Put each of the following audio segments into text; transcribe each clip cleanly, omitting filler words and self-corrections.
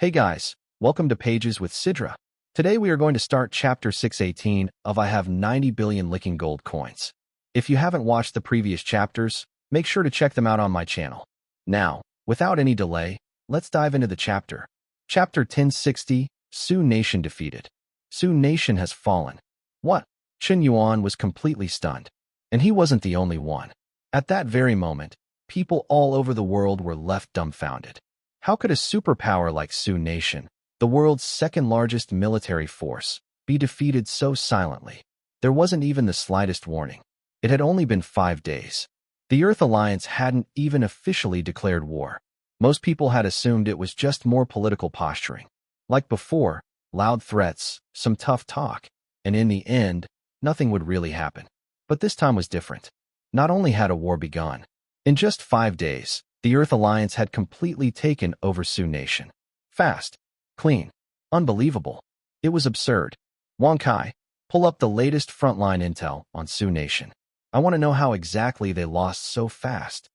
Hey guys, welcome to Pages with Sidra. Today we are going to start chapter 618 of I Have 90 Billion Licking Gold Coins. If you haven't watched the previous chapters, make sure to check them out on my channel. Now, without any delay, let's dive into the chapter. Chapter 1060, Su Nation Defeated. Su Nation has fallen. What? Qian Yuan was completely stunned. And he wasn't the only one. At that very moment, people all over the world were left dumbfounded. How could a superpower like Su Nation, the world's second-largest military force, be defeated so silently? There wasn't even the slightest warning. It had only been 5 days. The Earth Alliance hadn't even officially declared war. Most people had assumed it was just more political posturing. Like before, loud threats, some tough talk, and in the end, nothing would really happen. But this time was different. Not only had a war begun, in just 5 days, the Earth Alliance had completely taken over Su Nation. Fast, clean, unbelievable. It was absurd. Wang Kai, pull up the latest frontline intel on Su Nation. I want to know how exactly they lost so fast.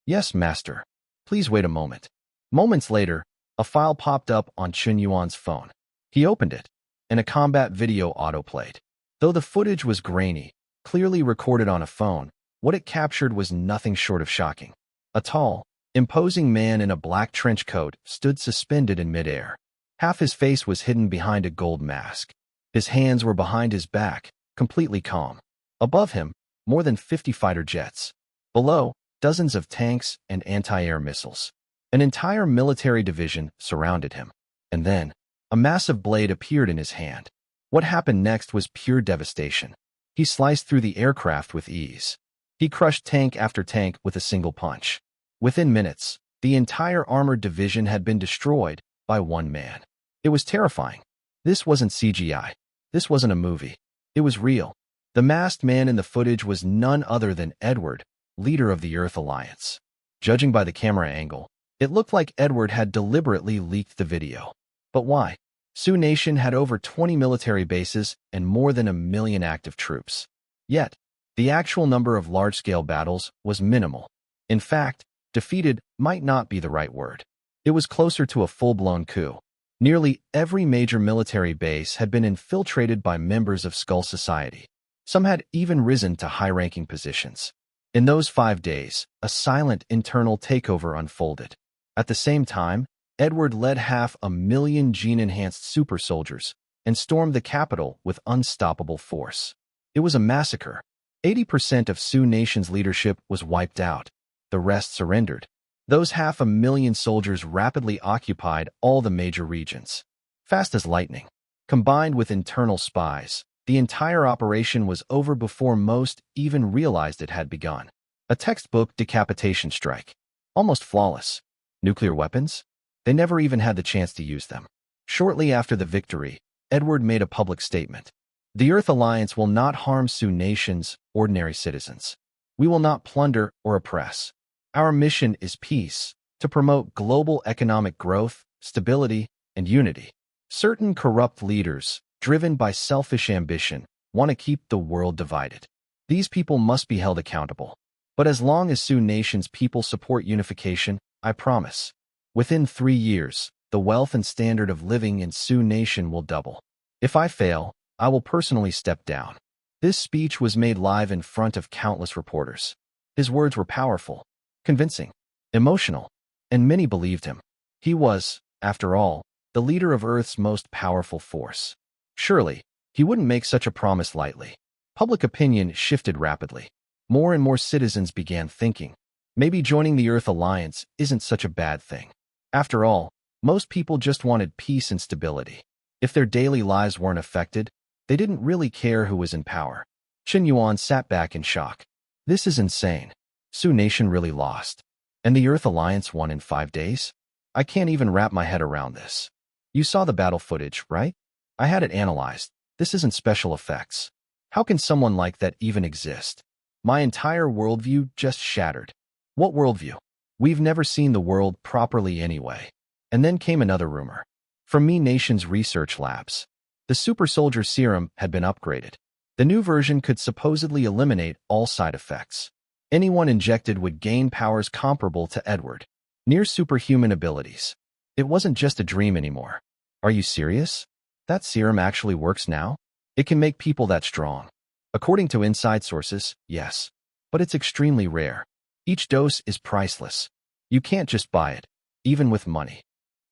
Yes, master. Please wait a moment. Moments later, a file popped up on Qian Yuan's phone. He opened it, and a combat video autoplayed. Though the footage was grainy, clearly recorded on a phone, what it captured was nothing short of shocking. A tall, imposing man in a black trench coat stood suspended in midair. Half his face was hidden behind a gold mask. His hands were behind his back, completely calm. Above him, more than 50 fighter jets. Below, dozens of tanks and anti-air missiles. An entire military division surrounded him. And then, a massive blade appeared in his hand. What happened next was pure devastation. He sliced through the aircraft with ease. He crushed tank after tank with a single punch. Within minutes, the entire armored division had been destroyed by one man. It was terrifying. This wasn't CGI. This wasn't a movie. It was real. The masked man in the footage was none other than Edward, leader of the Earth Alliance. Judging by the camera angle, it looked like Edward had deliberately leaked the video. But why? Su Nation had over 20 military bases and more than 1 million active troops. Yet, the actual number of large-scale battles was minimal. In fact, defeated might not be the right word. It was closer to a full-blown coup. Nearly every major military base had been infiltrated by members of Skull Society. Some had even risen to high-ranking positions. In those 5 days, a silent internal takeover unfolded. At the same time, Edward led 500,000 gene-enhanced super soldiers and stormed the capital with unstoppable force. It was a massacre. 80% of Su Nation's leadership was wiped out. The rest surrendered. Those 500,000 soldiers rapidly occupied all the major regions. Fast as lightning. Combined with internal spies, the entire operation was over before most even realized it had begun. A textbook decapitation strike. Almost flawless. Nuclear weapons? They never even had the chance to use them. Shortly after the victory, Edward made a public statement. The Earth Alliance will not harm Su Nation's ordinary citizens. We will not plunder or oppress. Our mission is peace, to promote global economic growth, stability, and unity. Certain corrupt leaders, driven by selfish ambition, want to keep the world divided. These people must be held accountable. But as long as Su Nation's people support unification, I promise, within 3 years, the wealth and standard of living in Su Nation will double. If I fail, I will personally step down. This speech was made live in front of countless reporters. His words were powerful, convincing, emotional, and many believed him. He was, after all, the leader of Earth's most powerful force. Surely, he wouldn't make such a promise lightly. Public opinion shifted rapidly. More and more citizens began thinking, maybe joining the Earth Alliance isn't such a bad thing. After all, most people just wanted peace and stability. If their daily lives weren't affected, they didn't really care who was in power. Qian Yuan sat back in shock. This is insane. Su Nation really lost. And the Earth Alliance won in 5 days? I can't even wrap my head around this. You saw the battle footage, right? I had it analyzed. This isn't special effects. How can someone like that even exist? My entire worldview just shattered. What worldview? We've never seen the world properly anyway. And then came another rumor. From Me Nation's research labs. The super soldier serum had been upgraded. The new version could supposedly eliminate all side effects. Anyone injected would gain powers comparable to Edward, near superhuman abilities. It wasn't just a dream anymore. Are you serious? That serum actually works now? It can make people that strong. According to inside sources, yes. But it's extremely rare. Each dose is priceless. You can't just buy it, even with money.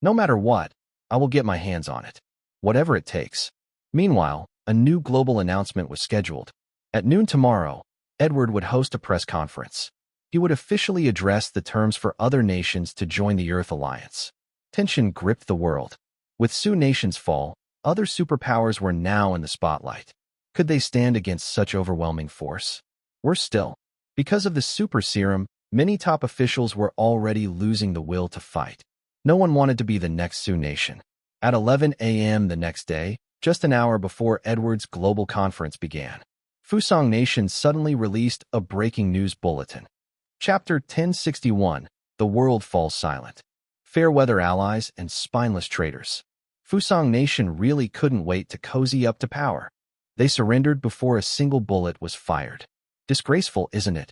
No matter what, I will get my hands on it. Whatever it takes. Meanwhile, a new global announcement was scheduled. At noon tomorrow, Edward would host a press conference. He would officially address the terms for other nations to join the Earth Alliance. Tension gripped the world. With Sioux nations' fall, other superpowers were now in the spotlight. Could they stand against such overwhelming force? Worse still, because of the super serum, many top officials were already losing the will to fight. No one wanted to be the next Sioux nation. At 11 a.m. the next day, just an hour before Edward's global conference began, Fusang Nation suddenly released a breaking news bulletin. Chapter 1061, The World Falls Silent. Fair weather allies and spineless traitors. Fusang Nation really couldn't wait to cozy up to power. They surrendered before a single bullet was fired. Disgraceful, isn't it?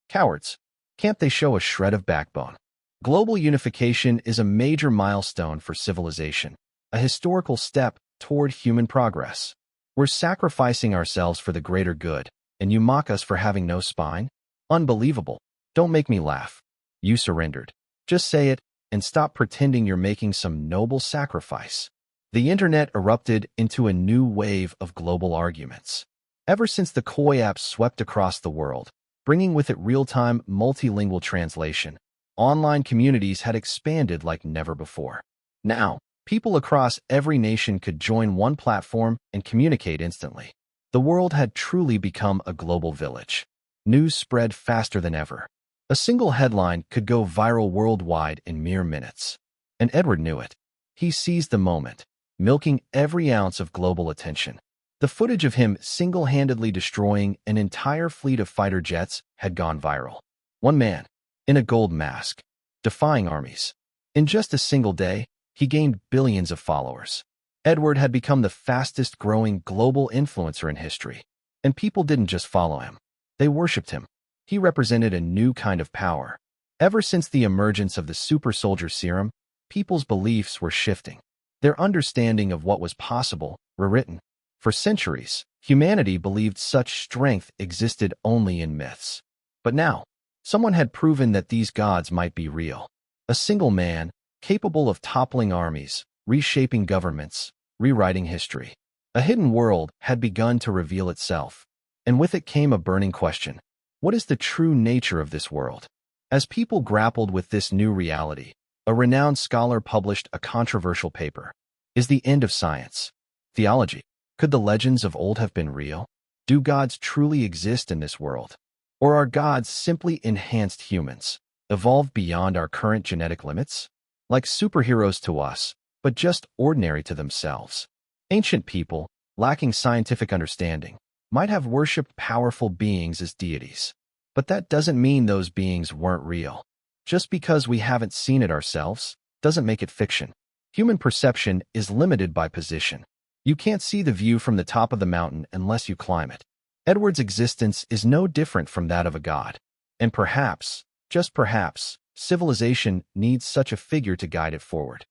Cowards. Can't they show a shred of backbone? Global unification is a major milestone for civilization, a historical step toward human progress. We're sacrificing ourselves for the greater good, and you mock us for having no spine? Unbelievable. Don't make me laugh. You surrendered. Just say it, and stop pretending you're making some noble sacrifice. The internet erupted into a new wave of global arguments. Ever since the Koi app swept across the world, bringing with it real-time multilingual translation, online communities had expanded like never before. Now, people across every nation could join one platform and communicate instantly. The world had truly become a global village. News spread faster than ever. A single headline could go viral worldwide in mere minutes. And Edward knew it. He seized the moment, milking every ounce of global attention. The footage of him single-handedly destroying an entire fleet of fighter jets had gone viral. One man, in a gold mask, defying armies. In just a single day, he gained billions of followers. Edward had become the fastest-growing global influencer in history. And people didn't just follow him. They worshipped him. He represented a new kind of power. Ever since the emergence of the super soldier serum, people's beliefs were shifting. Their understanding of what was possible were written. For centuries, humanity believed such strength existed only in myths. But now, someone had proven that these gods might be real. A single man, capable of toppling armies, reshaping governments, rewriting history. A hidden world had begun to reveal itself. And with it came a burning question. What is the true nature of this world? As people grappled with this new reality, a renowned scholar published a controversial paper. Is the end of science? Theology. Could the legends of old have been real? Do gods truly exist in this world? Or are gods simply enhanced humans, evolved beyond our current genetic limits? Like superheroes to us, but just ordinary to themselves. Ancient people, lacking scientific understanding, might have worshipped powerful beings as deities. But that doesn't mean those beings weren't real. Just because we haven't seen it ourselves, doesn't make it fiction. Human perception is limited by position. You can't see the view from the top of the mountain unless you climb it. Edward's existence is no different from that of a god. And perhaps, just perhaps, civilization needs such a figure to guide it forward.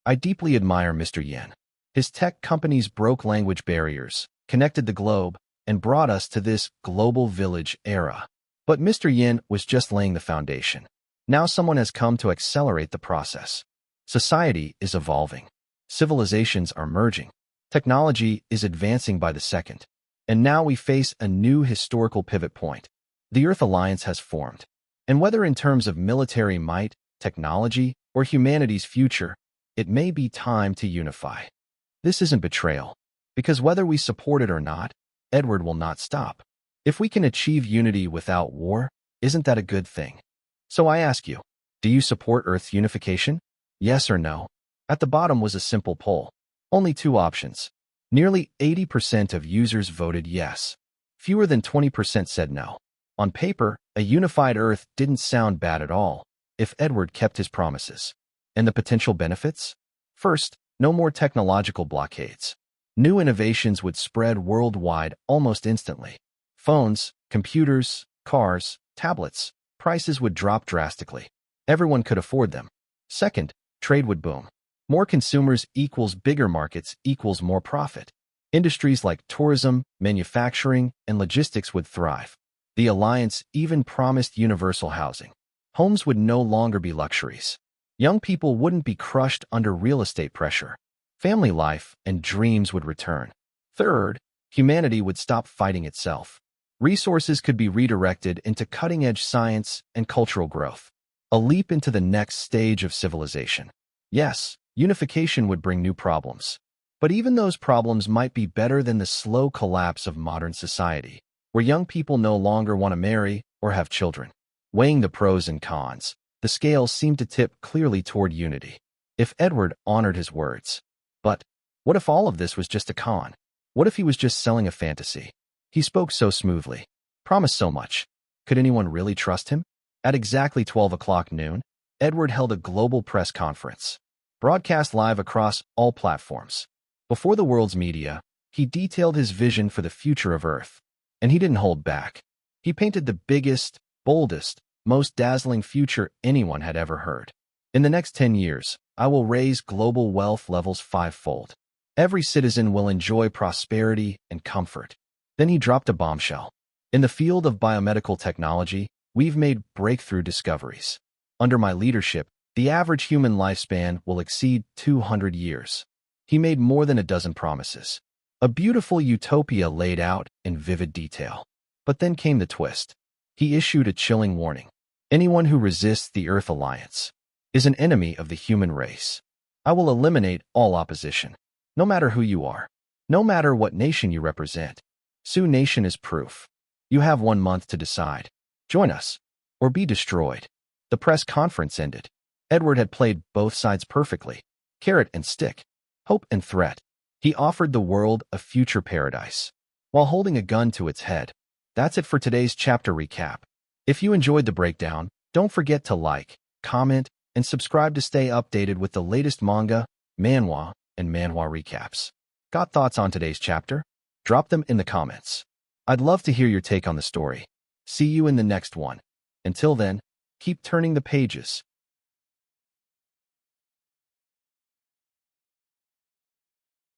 I deeply admire Mr. Qian. His tech companies broke language barriers, connected the globe, and brought us to this global village era. But Mr. Qian was just laying the foundation. Now someone has come to accelerate the process. Society is evolving. Civilizations are merging. Technology is advancing by the second. And now we face a new historical pivot point. The Earth Alliance has formed. And whether in terms of military might, technology, or humanity's future, it may be time to unify. This isn't betrayal. Because whether we support it or not, Edward will not stop. If we can achieve unity without war, isn't that a good thing? So I ask you, do you support Earth's unification? Yes or no? At the bottom was a simple poll. Only two options. Nearly 80% of users voted yes. Fewer than 20% said no. On paper, a unified Earth didn't sound bad at all, if Edward kept his promises. And the potential benefits? First, no more technological blockades. New innovations would spread worldwide almost instantly. Phones, computers, cars, tablets, prices would drop drastically. Everyone could afford them. Second, trade would boom. More consumers equals bigger markets equals more profit. Industries like tourism, manufacturing, and logistics would thrive. The alliance even promised universal housing. Homes would no longer be luxuries. Young people wouldn't be crushed under real estate pressure. Family life and dreams would return. Third, humanity would stop fighting itself. Resources could be redirected into cutting-edge science and cultural growth. A leap into the next stage of civilization. Yes, unification would bring new problems. But even those problems might be better than the slow collapse of modern society, where young people no longer want to marry or have children. Weighing the pros and cons, the scales seemed to tip clearly toward unity. If Edward honored his words. But what if all of this was just a con? What if he was just selling a fantasy? He spoke so smoothly, promised so much. Could anyone really trust him? At exactly 12 o'clock noon, Edward held a global press conference, broadcast live across all platforms. Before the world's media, he detailed his vision for the future of Earth. And he didn't hold back. He painted the biggest, boldest, most dazzling future anyone had ever heard. In the next 10 years, I will raise global wealth levels 5-fold. Every citizen will enjoy prosperity and comfort. Then he dropped a bombshell. In the field of biomedical technology, we've made breakthrough discoveries. Under my leadership, the average human lifespan will exceed 200 years. He made more than a dozen promises. A beautiful utopia laid out in vivid detail. But then came the twist. He issued a chilling warning. Anyone who resists the Earth Alliance is an enemy of the human race. I will eliminate all opposition, no matter who you are, no matter what nation you represent. Sioux Nation is proof. You have 1 month to decide. Join us, or be destroyed. The press conference ended. Edward had played both sides perfectly. Carrot and stick. Hope and threat. He offered the world a future paradise, while holding a gun to its head. That's it for today's chapter recap. If you enjoyed the breakdown, don't forget to like, comment, and subscribe to stay updated with the latest manga, manhwa, and manhwa recaps. Got thoughts on today's chapter? Drop them in the comments. I'd love to hear your take on the story. See you in the next one. Until then, keep turning the pages.